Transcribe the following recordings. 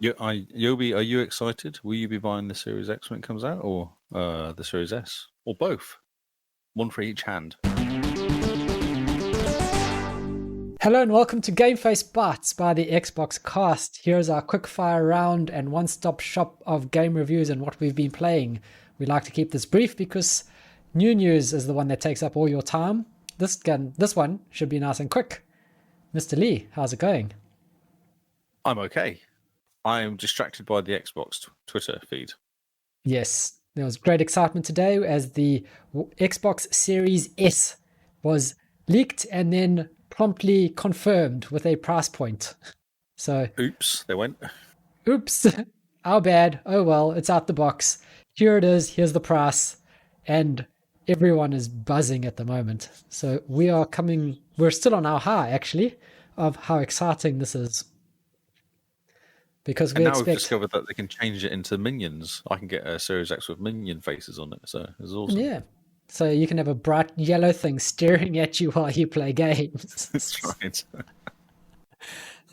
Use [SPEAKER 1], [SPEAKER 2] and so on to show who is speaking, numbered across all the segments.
[SPEAKER 1] Yobi, are you excited? Will you be buying the Series X when it comes out, or the Series S, or both? One for each hand.
[SPEAKER 2] Hello and welcome to GameFace Bytes by the Xboxcast. Here's our quickfire round and one-stop shop of game reviews and what we've been playing. We like to keep this brief because new news is the one that takes up all your time. This one should be nice and quick. Mr. Lee, how's it going?
[SPEAKER 1] I'm okay. I am distracted by the Xbox Twitter feed.
[SPEAKER 2] Yes, there was great excitement today as the Xbox Series S was leaked and then promptly confirmed with a price point. So,
[SPEAKER 1] oops, they went.
[SPEAKER 2] Oops, our bad. Oh well, it's out the box. Here it is. Here's the price, and everyone is buzzing at the moment. So we're still on our high actually of how exciting this is. Because we've
[SPEAKER 1] discovered that they can change it into minions. I can get a Series X with minion faces on it, so it's awesome.
[SPEAKER 2] Yeah. So you can have a bright yellow thing staring at you while you play games.
[SPEAKER 1] That's right.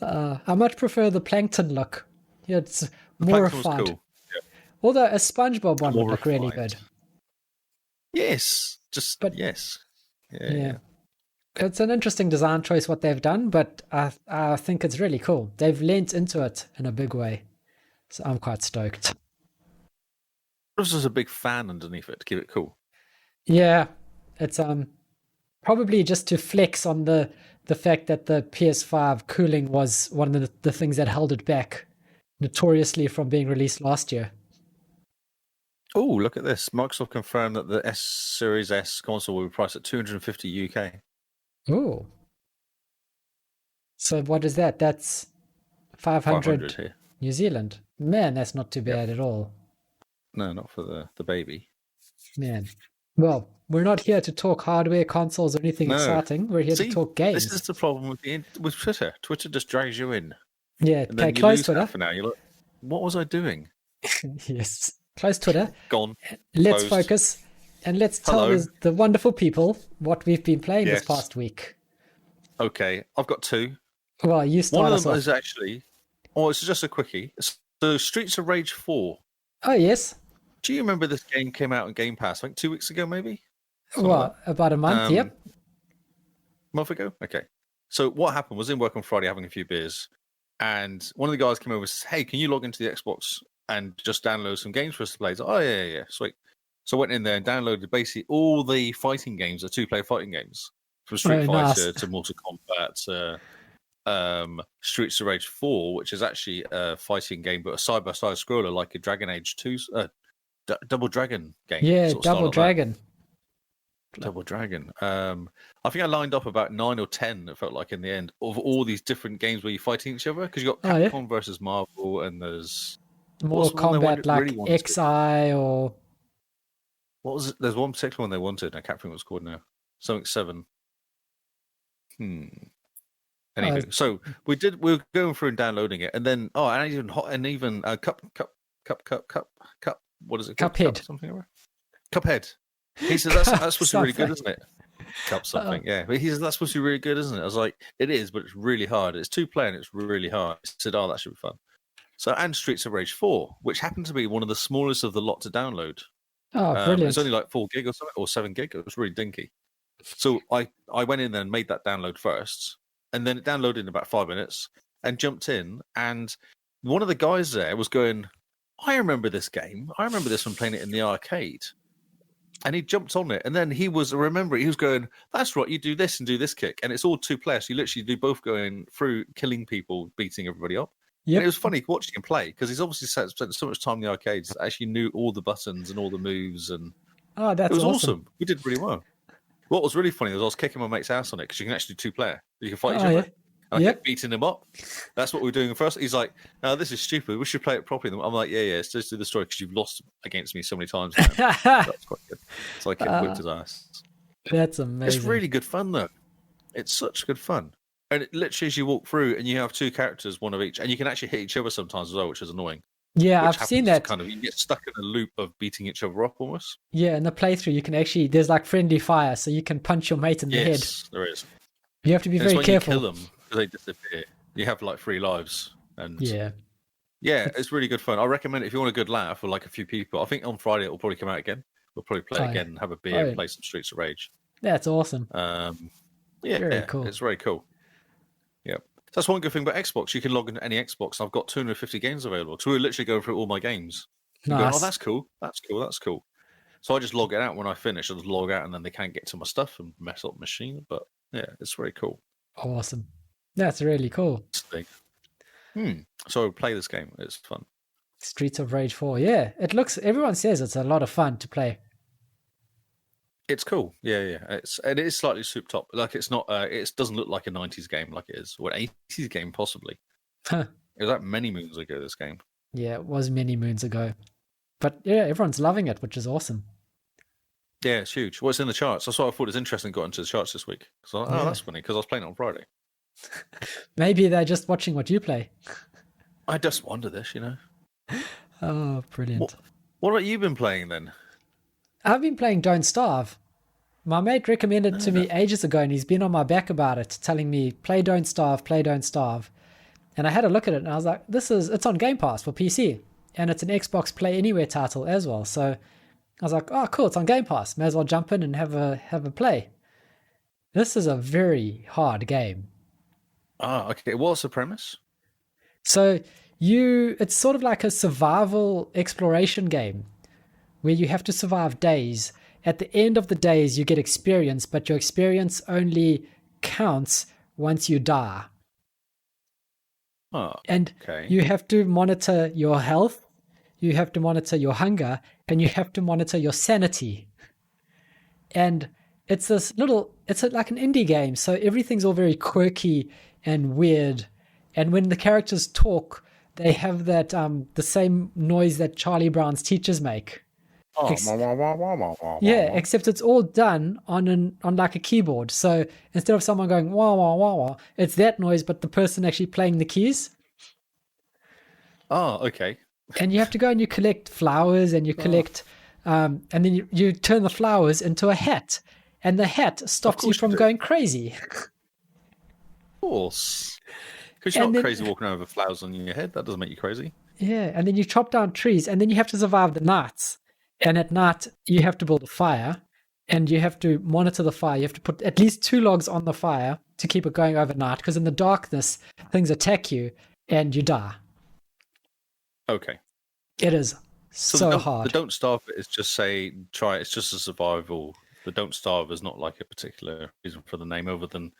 [SPEAKER 2] I much prefer the plankton look. Yeah, it's more refined. Cool. Yeah. Although a SpongeBob one would look really good.
[SPEAKER 1] Yes. Yes. Yeah.
[SPEAKER 2] It's an interesting design choice what they've done, but I think it's really cool. They've lent into it in a big way. So I'm quite stoked.
[SPEAKER 1] There's just a big fan underneath it to keep it cool.
[SPEAKER 2] Yeah, it's probably just to flex on the fact that the PS5 cooling was one of the things that held it back notoriously from being released last year.
[SPEAKER 1] Oh, look at this. Microsoft confirmed that the Series S console will be priced at $250 UK.
[SPEAKER 2] Oh. So what is that? That's 500
[SPEAKER 1] here.
[SPEAKER 2] New Zealand. Man, that's not too bad at all.
[SPEAKER 1] No, not for the baby.
[SPEAKER 2] Man. Well, we're not here to talk hardware, consoles, or anything exciting. We're here to talk games.
[SPEAKER 1] This is the problem with Twitter. Twitter just drags you in.
[SPEAKER 2] Yeah, okay, close Twitter.
[SPEAKER 1] For now. You're like, what was I doing?
[SPEAKER 2] Yes. Close Twitter.
[SPEAKER 1] Gone.
[SPEAKER 2] Let's focus. And let's tell the wonderful people what we've been playing this past week.
[SPEAKER 1] Okay, I've got two.
[SPEAKER 2] Well, you start
[SPEAKER 1] One
[SPEAKER 2] us
[SPEAKER 1] of them
[SPEAKER 2] off.
[SPEAKER 1] is actually... Oh, it's just a quickie. So Streets of Rage 4.
[SPEAKER 2] Oh, yes.
[SPEAKER 1] Do you remember this game came out on Game Pass, I think 2 weeks ago, maybe?
[SPEAKER 2] Well, about a month, yep.
[SPEAKER 1] Month ago? Okay. So what happened was in work on Friday having a few beers, and one of the guys came over and says, hey, can you log into the Xbox and just download some games for us to play? Oh, yeah, sweet. So I went in there and downloaded basically all the fighting games, the two-player fighting games, from Street Fighter to Mortal Kombat to Streets of Rage 4, which is actually a fighting game, but a side-by-side scroller like a Dragon Age 2... Double Dragon game.
[SPEAKER 2] Yeah, Double Dragon.
[SPEAKER 1] Double Dragon. I think I lined up about 9 or 10, it felt like, in the end, of all these different games where you're fighting each other, because you've got Capcom versus Marvel, and there's...
[SPEAKER 2] Mortal Kombat, like really XI or...
[SPEAKER 1] What was it? There's one particular one they wanted, I can't think what it's called now. Something 7. Anywho, so we were going through and downloading it, and then, even Cup... What is it called?
[SPEAKER 2] Cuphead.
[SPEAKER 1] Cuphead. He said that's supposed to be really good, isn't it? Cup something, yeah. But he said that's supposed to be really good, isn't it? I was like, it is, but it's really hard. It's 2-player and it's really hard. He said, that should be fun. So, and Streets of Rage 4, which happened to be one of the smallest of the lot to download.
[SPEAKER 2] Oh, brilliant.
[SPEAKER 1] It's only like 4 gig or something, or 7 gig. It was really dinky. So I went in there and made that download first, and then it downloaded in about 5 minutes and jumped in, and one of the guys there was going, I remember this game. I remember this from playing it in the arcade. And he jumped on it. And then he was going, that's right, you do this and do this kick. And it's all 2-player. So you literally do both going through, killing people, beating everybody up. Yep. And it was funny watching him play because he's obviously spent so much time in the arcades that actually knew all the buttons and all the moves. And
[SPEAKER 2] it
[SPEAKER 1] was awesome. We did really well. What was really funny was I was kicking my mate's ass on it because you can actually do 2-player. You can fight each other. Yeah. I kept beating him up. That's what we were doing first. He's like, no, this is stupid. We should play it properly. I'm like, yeah, let's just do the story because you've lost against me so many times now. That's quite good. So I kept whipped his ass.
[SPEAKER 2] That's amazing.
[SPEAKER 1] It's really good fun, though. It's such good fun. And it literally, as you walk through and you have 2 characters, one of each, and you can actually hit each other sometimes as well, which is annoying.
[SPEAKER 2] Yeah, I've seen that.
[SPEAKER 1] You get stuck in a loop of beating each other up almost.
[SPEAKER 2] Yeah, in the playthrough, you can actually, there's like friendly fire, so you can punch your mate in the head.
[SPEAKER 1] Yes, there is.
[SPEAKER 2] You have to be very careful.
[SPEAKER 1] You kill them because they disappear. You have like 3 lives. And
[SPEAKER 2] yeah.
[SPEAKER 1] Yeah, it's really good fun. I recommend it if you want a good laugh or like a few people. I think on Friday it will probably come out again. We'll probably play it again and have a beer and play some Streets of Rage.
[SPEAKER 2] That's awesome.
[SPEAKER 1] Yeah,
[SPEAKER 2] Very cool.
[SPEAKER 1] It's very cool. Yeah. That's one good thing about Xbox. You can log into any Xbox. I've got 250 games available. So we're literally going through all my games.
[SPEAKER 2] Nice.
[SPEAKER 1] Going, oh, that's cool. That's cool. That's cool. So I just log it out when I finish. I just log out and then they can't get to my stuff and mess up the machine. But yeah, it's very cool.
[SPEAKER 2] Awesome. That's really cool.
[SPEAKER 1] So play this game. It's fun.
[SPEAKER 2] Streets of Rage 4. Yeah, everyone says it's a lot of fun to play.
[SPEAKER 1] It's cool. Yeah. It is slightly souped up. Like it's not. It doesn't look like a 90s game like it is, or an 80s game possibly. It was like many moons ago. This game.
[SPEAKER 2] Yeah, it was many moons ago, but yeah, everyone's loving it, which is awesome.
[SPEAKER 1] Yeah, it's huge. What's in the charts? That's why I thought it was interesting. Got into the charts this week. So that's funny because I was playing it on Friday.
[SPEAKER 2] Maybe they're just watching what you play.
[SPEAKER 1] I just wonder this,
[SPEAKER 2] Oh, brilliant.
[SPEAKER 1] What have you been playing then?
[SPEAKER 2] I've been playing Don't Starve. My mate recommended it to me ages ago, and he's been on my back about it, telling me, play Don't Starve, play Don't Starve. And I had a look at it, and I was like, it's on Game Pass for PC, and it's an Xbox Play Anywhere title as well. So I was like, oh, cool, it's on Game Pass. May as well jump in and have a play. This is a very hard game.
[SPEAKER 1] Okay. What's the premise?
[SPEAKER 2] So it's sort of like a survival exploration game where you have to survive days. At the end of the days, you get experience, but your experience only counts once you die. And you have to monitor your health, you have to monitor your hunger, and you have to monitor your sanity. And it's like an indie game, so everything's all very quirky and weird. And when the characters talk, they have that the same noise that Charlie Brown's teachers make. Except it's all done on like a keyboard. So instead of someone going wah wah wah wah, it's that noise, but the person actually playing the keys.
[SPEAKER 1] Oh, okay.
[SPEAKER 2] And you have to go and you collect flowers, and you collect, and then you turn the flowers into a hat, and the hat stops you from going crazy.
[SPEAKER 1] Of course. Because you're not crazy walking around with flowers on your head. That doesn't make you crazy.
[SPEAKER 2] Yeah, and then you chop down trees, and then you have to survive the nights. And at night, you have to build a fire, and you have to monitor the fire. You have to put at least 2 logs on the fire to keep it going overnight, because in the darkness, things attack you, and you die.
[SPEAKER 1] Okay.
[SPEAKER 2] It is so hard.
[SPEAKER 1] The Don't Starve bit is just try it. It's just a survival. The Don't Starve is not like a particular reason for the name other than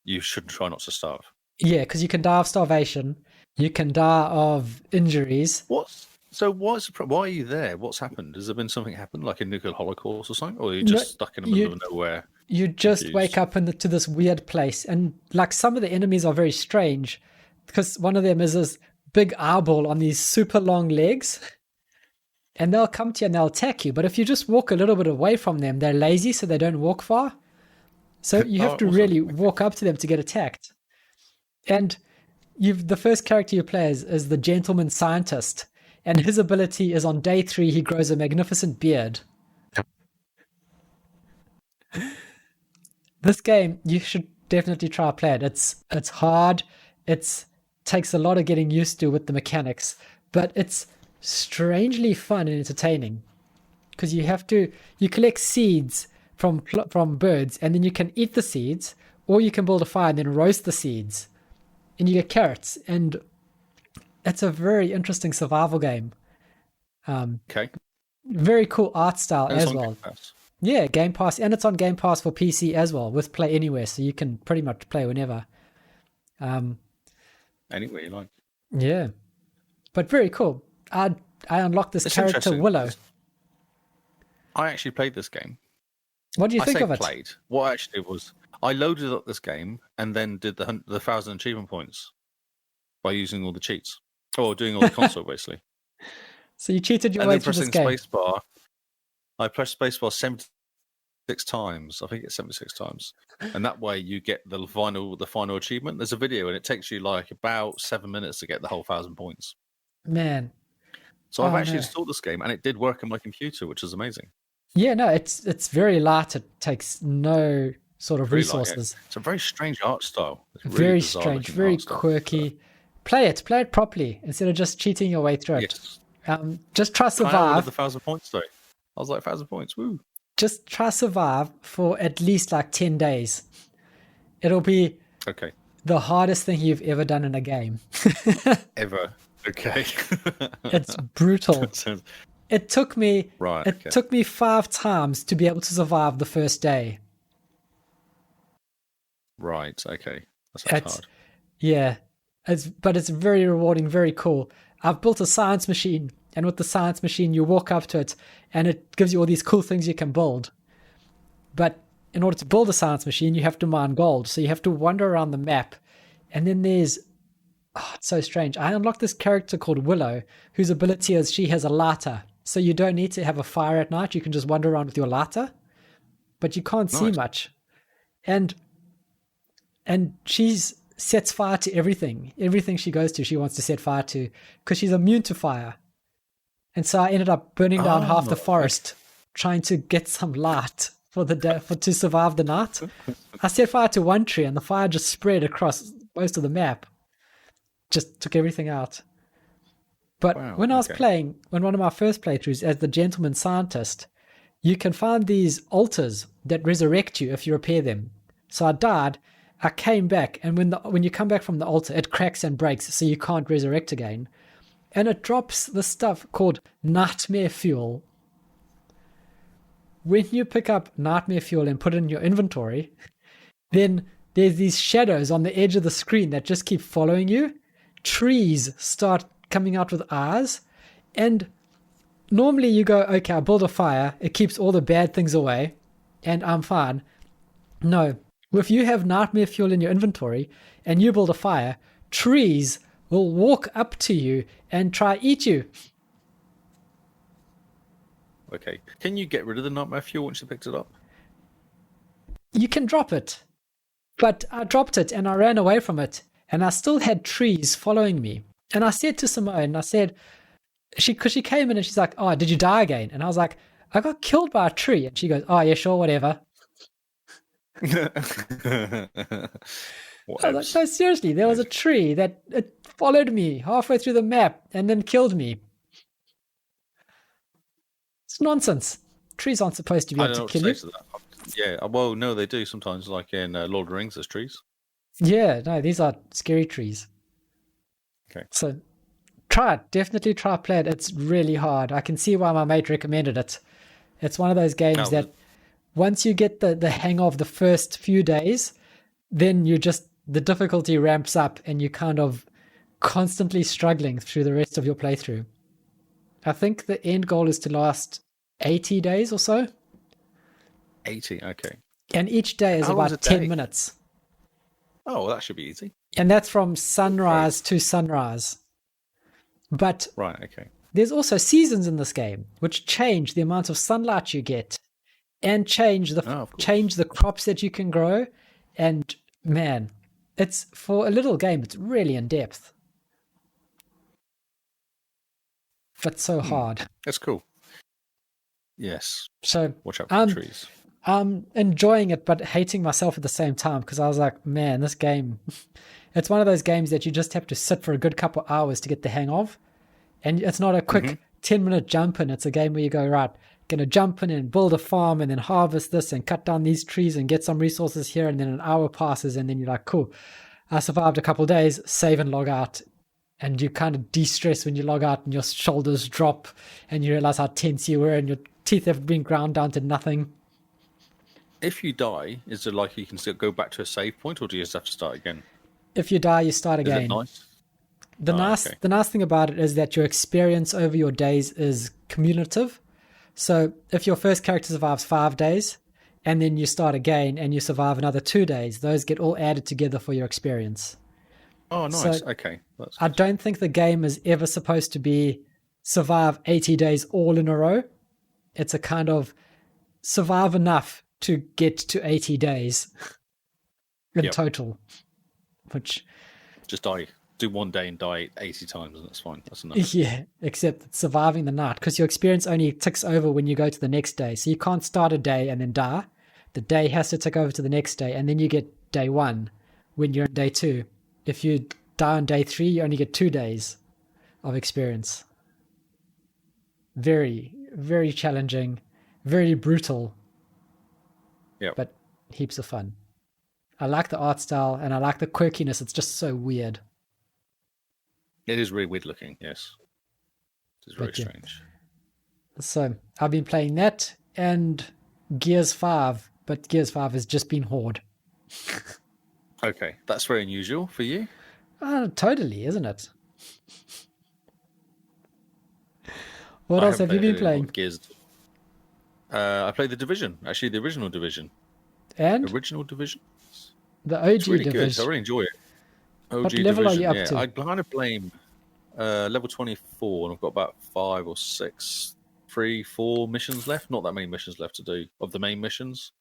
[SPEAKER 1] you should try not to starve.
[SPEAKER 2] Yeah, because you can die of starvation. You can die of injuries.
[SPEAKER 1] Why are you there? What's happened? Has there been something happen, like a nuclear holocaust or something? Or are you just stuck in the middle of nowhere?
[SPEAKER 2] You just wake up to this weird place. And like some of the enemies are very strange, because one of them is this big eyeball on these super long legs. And they'll come to you and they'll attack you. But if you just walk a little bit away from them, they're lazy, so they don't walk far. So you have to really walk up to them to get attacked. And the first character you play is the gentleman scientist. And his ability is on day 3, he grows a magnificent beard. This game, you should definitely try play it. It's hard. It takes a lot of getting used to with the mechanics. But it's strangely fun and entertaining. Because you collect seeds from birds, and then you can eat the seeds, or you can build a fire and then roast the seeds. And you get carrots, and it's a very interesting survival game.
[SPEAKER 1] Okay.
[SPEAKER 2] Very cool art style as well.
[SPEAKER 1] Game Pass.
[SPEAKER 2] Yeah, Game Pass, and it's on Game Pass for PC as well with Play Anywhere, so you can pretty much play whenever.
[SPEAKER 1] Anywhere you like.
[SPEAKER 2] Yeah, but very cool. I unlocked this character Willow.
[SPEAKER 1] I actually played this game.
[SPEAKER 2] What do you think of it?
[SPEAKER 1] What I actually did was I loaded up this game and then did the 1,000 achievement points by using all the cheats. Or doing all the console, basically.
[SPEAKER 2] So you cheated your way through this game.
[SPEAKER 1] Spacebar, I pressed spacebar 76 times. I think it's 76 times. And that way you get the final achievement. There's a video and it takes you like about 7 minutes to get the whole 1,000 points.
[SPEAKER 2] Man.
[SPEAKER 1] So I've actually installed this game and it did work on my computer, which is amazing.
[SPEAKER 2] Yeah, no, it's very light. It takes no sort of resources.
[SPEAKER 1] It's a very strange art style. It's
[SPEAKER 2] very strange, very quirky. Play it properly instead of just cheating your way through it.
[SPEAKER 1] Yes.
[SPEAKER 2] Just try
[SPEAKER 1] I
[SPEAKER 2] survive.
[SPEAKER 1] the 1,000 points though. I was like 1,000 points. Woo.
[SPEAKER 2] Just try survive for at least like 10 days. It'll be
[SPEAKER 1] Okay.
[SPEAKER 2] the hardest thing you've ever done in a game.
[SPEAKER 1] Ever. Okay.
[SPEAKER 2] It's brutal. It took me took me 5 times to be able to survive the first day.
[SPEAKER 1] Right. Okay. That's hard.
[SPEAKER 2] Yeah. But it's very rewarding, very cool. I've built a science machine, and with the science machine you walk up to it and it gives you all these cool things you can build. But in order to build a science machine, you have to mine gold. So you have to wander around the map. And then there's, it's so strange. I unlocked this character called Willow, whose ability is she has a lighter. So you don't need to have a fire at night. You can just wander around with your lighter, but you can't see much. And she sets fire to everything. Everything she goes to, she wants to set fire to, because she's immune to fire. And so I ended up burning down half the forest trying to get some light to survive the night. I set fire to one tree and the fire just spread across most of the map. Just took everything out. But when I was playing, when one of my first playthroughs as the gentleman scientist, you can find these altars that resurrect you if you repair them. So I died, I came back, and when you come back from the altar, it cracks and breaks, so you can't resurrect again. And it drops the stuff called nightmare fuel. When you pick up nightmare fuel and put it in your inventory, then there's these shadows on the edge of the screen that just keep following you. Trees start coming out with eyes, and normally you go, okay, I build a fire, it keeps all the bad things away, and I'm fine. No, if you have nightmare fuel in your inventory and you build a fire, trees will walk up to you and try eat you.
[SPEAKER 1] Okay. Can you get rid of the nightmare fuel once you picked it up?
[SPEAKER 2] You can drop it. But I dropped it and I ran away from it, and I still had trees following me. And I said to Simone, I said, because she came in and she's like, oh, did you die again? And I was like, I got killed by a tree. And she goes, oh, yeah, sure, whatever. I was like, no, seriously, there was a tree that it followed me halfway through the map and then killed me. It's nonsense. Trees aren't supposed to be able to kill you.
[SPEAKER 1] Yeah, well, no, they do sometimes, like in Lord of the Rings, there's trees.
[SPEAKER 2] Yeah, no, these are scary trees.
[SPEAKER 1] Okay.
[SPEAKER 2] So try it. Definitely try play it. It's really hard. I can see why my mate recommended it. It's one of those games that once you get the hang of the first few days, then the difficulty ramps up and you're kind of constantly struggling through the rest of your playthrough. I think the end goal is to last 80 days or so.
[SPEAKER 1] 80, okay.
[SPEAKER 2] And each day is about 10 minutes.
[SPEAKER 1] Oh, well, that should be easy.
[SPEAKER 2] And that's from sunrise to sunrise. But there's also seasons in this game, which change the amount of sunlight you get and change the crops that you can grow. And man, it's for a little game, it's really in depth. But so hard.
[SPEAKER 1] That's cool. Yes.
[SPEAKER 2] So
[SPEAKER 1] watch out for the trees.
[SPEAKER 2] I'm enjoying it, but hating myself at the same time, because I was like, man, this game, it's one of those games that you just have to sit for a good couple of hours to get the hang of. And it's not a quick 10-minute jump in. It's a game where you go, right, going to jump in and build a farm and then harvest this and cut down these trees and get some resources here. And then an hour passes and then you're like, cool, I survived a couple of days, save and log out. And you kind of de-stress when you log out and your shoulders drop and you realize how tense you were and your teeth have been ground down to nothing.
[SPEAKER 1] If you die, is it like you can still go back to a save point, or do you just have to start again?
[SPEAKER 2] If you die, you start again.
[SPEAKER 1] Is it nice?
[SPEAKER 2] The nice thing about it is that your experience over your days is cumulative. So if your first character survives 5 days, and then you start again and you survive another 2 days, those get all added together for your experience.
[SPEAKER 1] Oh, nice.
[SPEAKER 2] So
[SPEAKER 1] okay.
[SPEAKER 2] I don't think the game is ever supposed to be survive 80 days all in a row. It's a kind of survive enough to get to 80 days in total. Which
[SPEAKER 1] just die. Do one day and die 80 times and that's fine. That's enough.
[SPEAKER 2] Yeah, except it's surviving the night, because your experience only ticks over when you go to the next day. So you can't start a day and then die. The day has to tick over to the next day, and then you get day one when you're in day two. If you die on day 3, you only get 2 days of experience. Very, very challenging, very brutal.
[SPEAKER 1] Yeah.
[SPEAKER 2] But heaps of fun. I like the art style and I like the quirkiness. It's just so weird.
[SPEAKER 1] It is really weird looking, yes. It is very
[SPEAKER 2] But yeah.
[SPEAKER 1] strange.
[SPEAKER 2] So I've been playing that and Gears 5, but Gears 5 has just been Horde.
[SPEAKER 1] Okay, that's very unusual for you.
[SPEAKER 2] Totally, isn't it? What
[SPEAKER 1] I
[SPEAKER 2] else
[SPEAKER 1] haven't
[SPEAKER 2] have you
[SPEAKER 1] played
[SPEAKER 2] been playing?
[SPEAKER 1] Gears. I played the Division, actually, the original Division.
[SPEAKER 2] And
[SPEAKER 1] Original Division?
[SPEAKER 2] the OG
[SPEAKER 1] It's really good. I
[SPEAKER 2] Division.
[SPEAKER 1] really enjoy it. OG
[SPEAKER 2] What level
[SPEAKER 1] Division,
[SPEAKER 2] are you up to?
[SPEAKER 1] I kind of blame level 24, and I've got about 5 or 6, 3, 4 missions left. Not that many missions left to do of the main missions.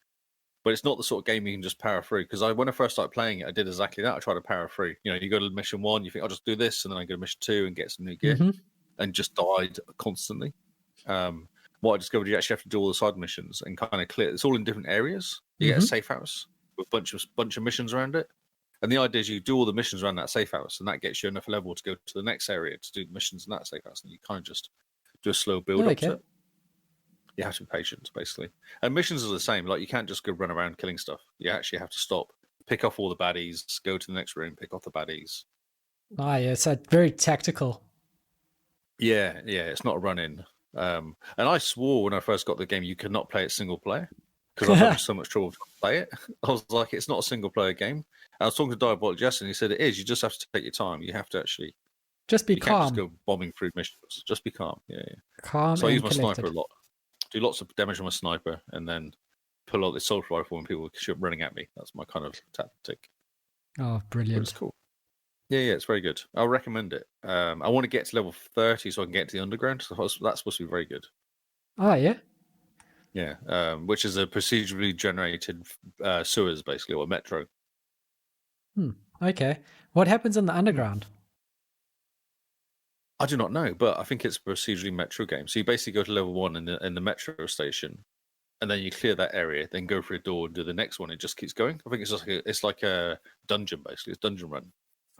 [SPEAKER 1] But it's not the sort of game you can just power through. Because when I first started playing it, I did exactly that. I tried to power through. You go to mission 1, you think, I'll just do this, and then I go to mission 2 and get some new gear, and just died constantly. What I discovered, you actually have to do all the side missions and kind of clear. It's all in different areas. You get a safe house with a bunch of missions around it. And the idea is you do all the missions around that safe house, and that gets you enough level to go to the next area to do the missions in that safe house. And you kind of just do a slow build up to it. You have to be patient, basically. And missions are the same. Like, you can't just go run around killing stuff. You actually have to stop, pick off all the baddies, go to the next room, pick off the baddies.
[SPEAKER 2] Yeah, so very tactical.
[SPEAKER 1] Yeah, it's not a run-in. And I swore when I first got the game you could not play it single player because I was having so much trouble trying to play it. I was like, it's not a single player game. And I was talking to Diabolic Jess, and he said it is. You just have to take your time. You have to actually
[SPEAKER 2] just be
[SPEAKER 1] you
[SPEAKER 2] calm.
[SPEAKER 1] Can't just go bombing through missions. Just be calm. Yeah.
[SPEAKER 2] Calm.
[SPEAKER 1] So I use my
[SPEAKER 2] collected.
[SPEAKER 1] sniper a lot. Do lots of damage on my sniper, and then pull out the assault rifle when people are running at me. That's my kind of tactic.
[SPEAKER 2] Oh, brilliant!
[SPEAKER 1] But it's cool. Yeah, it's very good. I'll recommend it. I want to get to level 30 so I can get to the underground. So that's supposed to be very good.
[SPEAKER 2] Oh, yeah?
[SPEAKER 1] Yeah, which is a procedurally generated sewers, basically, or metro.
[SPEAKER 2] Okay. What happens in the underground?
[SPEAKER 1] I do not know, but I think it's a procedurally metro game. So you basically go to level 1 in the metro station, and then you clear that area, then go through a door and do the next one. It just keeps going. I think it's like a dungeon, basically. It's dungeon run.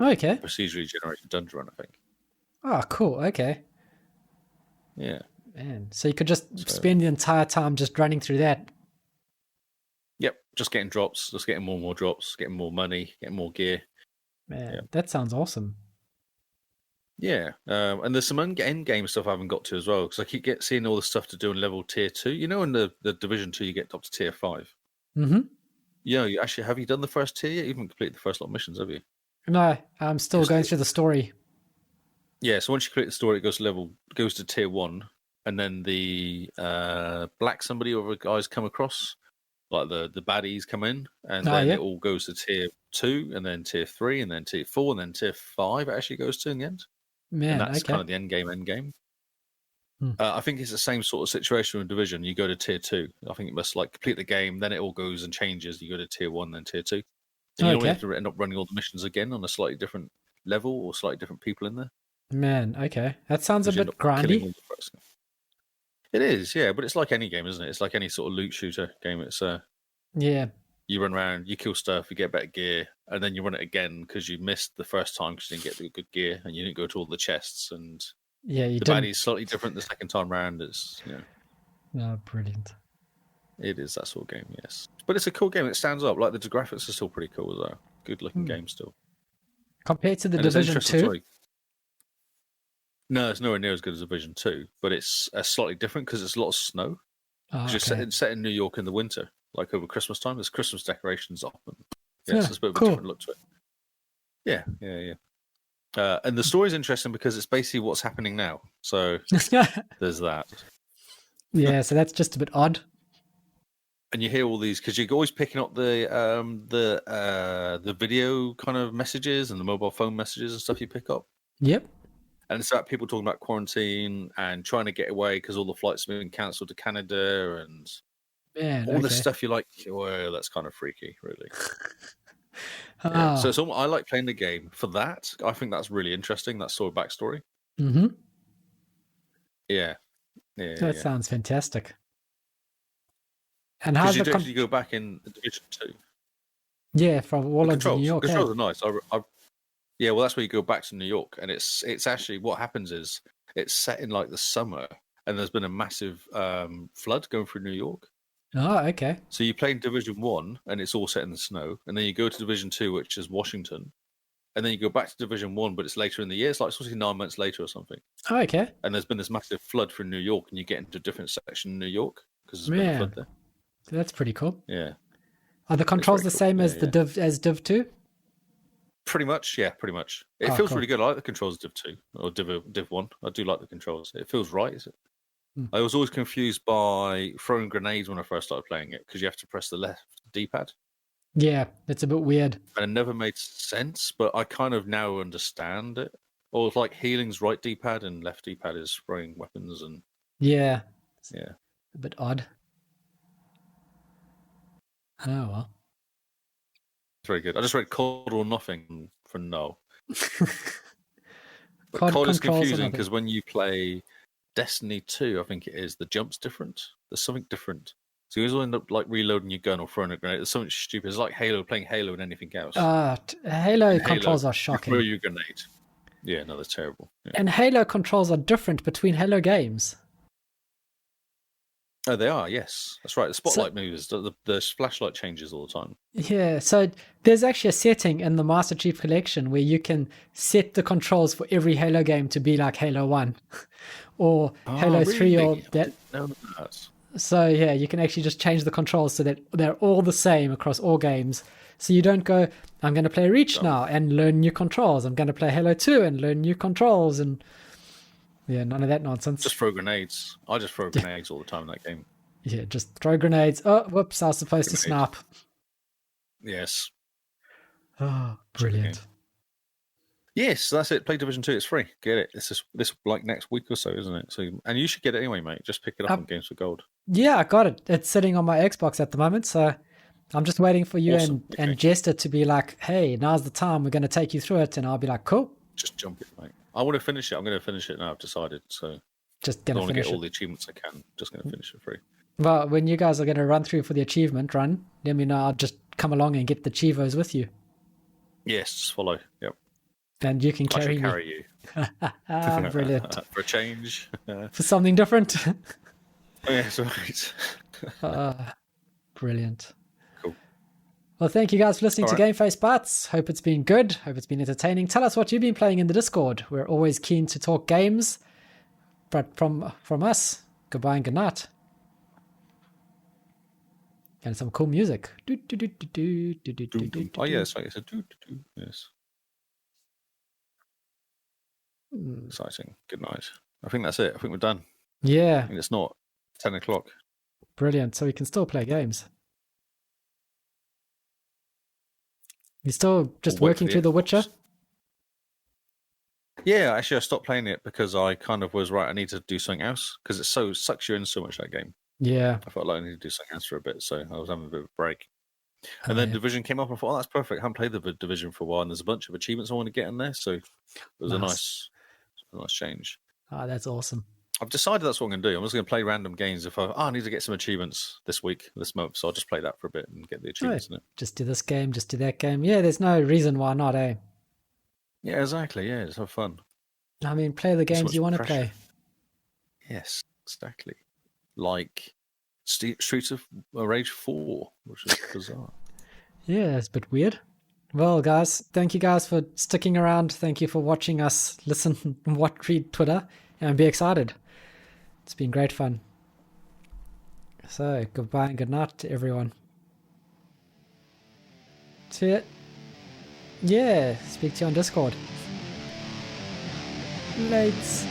[SPEAKER 2] Okay.
[SPEAKER 1] Procedurally generated dungeon run, I think.
[SPEAKER 2] Oh, cool. Okay.
[SPEAKER 1] Yeah.
[SPEAKER 2] Man, so you could just spend the entire time just running through that.
[SPEAKER 1] Yep, just getting drops, just getting more and more drops, getting more money, getting more gear.
[SPEAKER 2] Man, that sounds awesome.
[SPEAKER 1] Yeah, and there's some end game stuff I haven't got to as well, because I keep seeing all the stuff to do in level tier 2. You know, in the Division 2, you get up to tier 5.
[SPEAKER 2] Mm-hmm.
[SPEAKER 1] Yeah, have you done the first tier yet? You haven't completed the first lot of missions, have you?
[SPEAKER 2] No, I'm still going through the story.
[SPEAKER 1] Yeah, so once you complete the story, it goes to tier 1, and then the black somebody or guys come across, like the baddies come in, and then it all goes to tier 2, and then tier 3, and then tier 4, and then tier 5 it actually goes to in the end.
[SPEAKER 2] Man,
[SPEAKER 1] and that's kind of the end game. I think it's the same sort of situation with Division. You go to tier 2. I think it must complete the game, then it all goes and changes. You go to tier 1, then tier 2. And you only have to end up running all the missions again on a slightly different level or slightly different people in there.
[SPEAKER 2] Man, okay. That sounds a bit grindy.
[SPEAKER 1] It is, yeah, but it's like any game, isn't it? It's like any sort of loot shooter game. It's
[SPEAKER 2] yeah.
[SPEAKER 1] You run around, you kill stuff, you get better gear, and then you run it again because you missed the first time because you didn't get the good gear and you didn't go to all the chests. And
[SPEAKER 2] the
[SPEAKER 1] baddie's slightly different the second time round. It's
[SPEAKER 2] Oh, brilliant.
[SPEAKER 1] It is that sort of game, yes. But it's a cool game. It stands up. Like, the graphics are still pretty cool as well. Good looking game still.
[SPEAKER 2] Compared to the Division 2?
[SPEAKER 1] No, it's nowhere near as good as Division 2, but it's slightly different because it's a lot of snow. It's set in New York in the winter, like over Christmas time. There's Christmas decorations up, and so it's a bit of a different look to it. Yeah. And the story's interesting because it's basically what's happening now. So there's that.
[SPEAKER 2] Yeah, so that's just a bit odd.
[SPEAKER 1] And you hear all these because you're always picking up the video kind of messages and the mobile phone messages and stuff you pick up.
[SPEAKER 2] Yep.
[SPEAKER 1] And it's about people talking about quarantine and trying to get away because all the flights have been cancelled to Canada and all this stuff. You're like, well, that's kind of freaky, really. Yeah. So I like playing the game for that. I think that's really interesting. That sort of backstory.
[SPEAKER 2] Mm-hmm.
[SPEAKER 1] Yeah.
[SPEAKER 2] That sounds fantastic. And how
[SPEAKER 1] you actually go back in the Division 2?
[SPEAKER 2] Yeah, from all of New York.
[SPEAKER 1] The controls are nice. Yeah, well, that's where you go back to New York, and it's actually what happens is it's set in like the summer, and there's been a massive flood going through New York.
[SPEAKER 2] Oh, okay.
[SPEAKER 1] So you play in Division 1, and it's all set in the snow, and then you go to Division 2, which is Washington, and then you go back to Division 1, but it's later in the year. It's like sort of 9 months later or something.
[SPEAKER 2] Oh, okay.
[SPEAKER 1] And there's been this massive flood through New York, and you get into a different section in New York because there's been a
[SPEAKER 2] Man,
[SPEAKER 1] flood there.
[SPEAKER 2] that's pretty cool.
[SPEAKER 1] Yeah,
[SPEAKER 2] Are the controls the
[SPEAKER 1] cool.
[SPEAKER 2] same
[SPEAKER 1] Yeah,
[SPEAKER 2] as the Div 2?
[SPEAKER 1] pretty much. Yeah, pretty much. It
[SPEAKER 2] Oh,
[SPEAKER 1] feels
[SPEAKER 2] cool.
[SPEAKER 1] really good. I like the controls of Div 2 or Div 1. I do like the controls. It feels right. Is it? I was always confused by throwing grenades when I first started playing it because you have to press the left D-pad.
[SPEAKER 2] Yeah, it's a bit weird.
[SPEAKER 1] And it never made sense, but I kind of now understand it. Or it's like healing's right D-pad and left D-pad is throwing weapons and
[SPEAKER 2] Yeah.
[SPEAKER 1] yeah.
[SPEAKER 2] A bit odd. Oh, well.
[SPEAKER 1] It's very good. I just read COD or nothing for no. But
[SPEAKER 2] COD
[SPEAKER 1] COD is
[SPEAKER 2] controls or
[SPEAKER 1] confusing
[SPEAKER 2] nothing.
[SPEAKER 1] because when you play Destiny 2, I think it is, the jump's different. There's something different. So you always end up like reloading your gun or throwing a grenade. There's something stupid. It's like Halo, playing Halo and anything else.
[SPEAKER 2] Halo
[SPEAKER 1] In
[SPEAKER 2] controls
[SPEAKER 1] Halo,
[SPEAKER 2] are shocking.
[SPEAKER 1] You throw your grenade. Yeah, no, that's terrible. Yeah.
[SPEAKER 2] And Halo controls are different between Halo games.
[SPEAKER 1] Oh, they are, yes. That's right. The spotlight moves. The flashlight changes all the time.
[SPEAKER 2] Yeah, so there's actually a setting in the Master Chief Collection where you can set the controls for every Halo game to be like Halo 1 or Halo 3 or
[SPEAKER 1] really?
[SPEAKER 2] that.
[SPEAKER 1] I didn't know that.
[SPEAKER 2] So yeah, you can actually just change the controls so that they're all the same across all games. So you don't go, I'm going to play Reach now and learn new controls. I'm going to play Halo 2 and learn new controls. And yeah, none of that nonsense.
[SPEAKER 1] Just throw grenades. I just throw grenades all the time in that game.
[SPEAKER 2] Yeah, just throw grenades. Oh, whoops, I was supposed to snap.
[SPEAKER 1] Yes.
[SPEAKER 2] Oh, brilliant.
[SPEAKER 1] Yes, that's it. Play Division 2. It's free. Get it. This like next week or so, isn't it? So, and you should get it anyway, mate. Just pick it up on Games for Gold.
[SPEAKER 2] Yeah, I got it. It's sitting on my Xbox at the moment, so I'm just waiting for you and Jester to be like, hey, now's the time. We're going to take you through it. And I'll be like, cool.
[SPEAKER 1] Just jump it, mate. I want to finish it. I'm going to finish it now. I've decided. So
[SPEAKER 2] just going to finish it. I want to
[SPEAKER 1] get all the achievements I can. Just going to finish it free.
[SPEAKER 2] Well, when you guys are going to run through for the achievement run, let me know. I'll just come along and get the Chivos with you.
[SPEAKER 1] Yes, just follow. Yep.
[SPEAKER 2] And you can carry me.
[SPEAKER 1] Carry you.
[SPEAKER 2] Brilliant.
[SPEAKER 1] For a change.
[SPEAKER 2] For something different.
[SPEAKER 1] Oh, yeah, that's right.
[SPEAKER 2] Brilliant.
[SPEAKER 1] Cool.
[SPEAKER 2] Well, thank you guys for listening to Game Face Bytes. Hope it's been good. Hope it's been entertaining. Tell us what you've been playing in the Discord. We're always keen to talk games. But from us, goodbye and good night. And some cool music.
[SPEAKER 1] Oh, yeah, it's like it's a do. Yes. Exciting. Good night. I think that's it. I think we're done.
[SPEAKER 2] Yeah.
[SPEAKER 1] I think it's not 10 o'clock.
[SPEAKER 2] Brilliant. So we can still play games. You're still just working through The Witcher?
[SPEAKER 1] Yeah, actually, I stopped playing it because I kind of was right. I need to do something else because it sucks you in so much, that game.
[SPEAKER 2] Yeah.
[SPEAKER 1] I felt like I needed to do something else for a bit, so I was having a bit of a break. And then Division came up and I thought, oh, that's perfect. I haven't played the Division for a while, and there's a bunch of achievements I want to get in there, so it was a nice change.
[SPEAKER 2] Oh, that's awesome.
[SPEAKER 1] I've decided that's what I'm going to do. I'm just going to play random games. If I need to get some achievements this month, so I'll just play that for a bit and get the achievements in it.
[SPEAKER 2] Just do this game, just do that game. Yeah, there's no reason why not, eh?
[SPEAKER 1] Yeah, exactly. Yeah, it's have fun.
[SPEAKER 2] I mean, play the games you want to play.
[SPEAKER 1] Yes, exactly. Like Streets of Rage 4, which is bizarre.
[SPEAKER 2] Yeah, it's a bit weird. Well, guys, thank you guys for sticking around. Thank you for watching us listen and read Twitter and be excited. It's been great fun. So, goodbye and good night to everyone. See it? Yeah, speak to you on Discord. Lates.